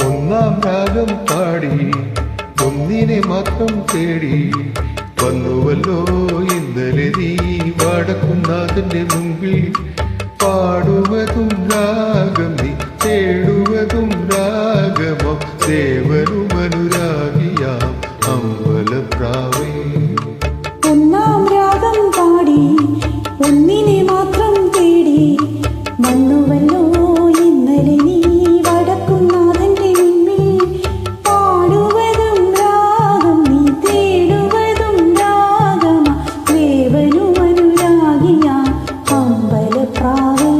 ഒന്നാം രാഗം പാടി ഒന്നിനെ മാത്രം തേടി വന്നുവല്ലോ ഇന്നലെ നീ വടക്കുന്നാഥന്റെ മുമ്പിൽ. പാടുവതും രാഗം നീ തേടുവതും രാഗമോ ദേവനും അനുരാഗിയാം അമ്പലപ്രാവേ. ഒന്നാം രാഗം പാടി ഒന്നിനെ മാത്രം തേടി വന്നുവല്ലോ ഇന്നലെ നീ വടക്കുന്നാഥന്റെ മുമ്പിൽ. പാടുവതും രാഗം നീ തേടുവതും രാഗമ ദേവനും അനുരാഗിയാം അമ്പലപ്രാവേ.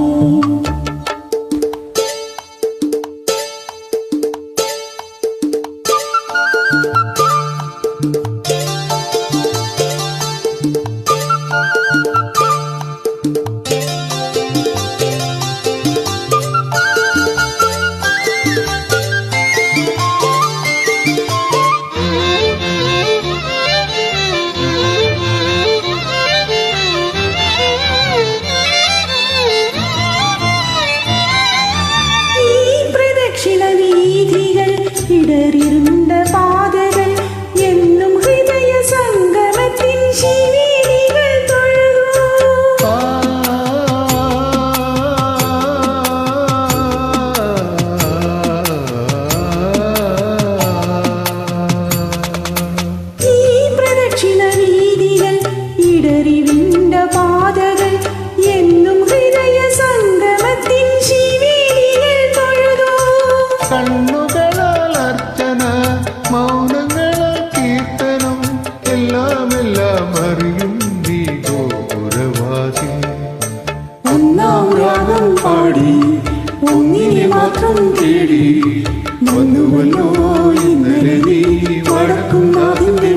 ഇടറിരുണ്ട പാതകൾ എന്നും ഹൃദയ സംഗമത്തിൻ ശിവേലികൾ തൊഴുതു. ഈ പ്രദക്ഷിണ വീതികൾ ഇടറിരുണ്ട പാതകൾ എന്നും ഹൃദയ സംഗമത്തിൻ ശിവേലികൾ തൊഴുതു. മൗനങ്ങളാൽ കീർത്തനം എല്ലാം അറിയും നീ ഗോപുരവാസി. ഒന്നാം രാഗം പാടി ഒന്നിനെ മാത്രം തേടി വന്നുവല്ലോ ഇന്നലെ നീ വടക്കുന്നാഥന്റെ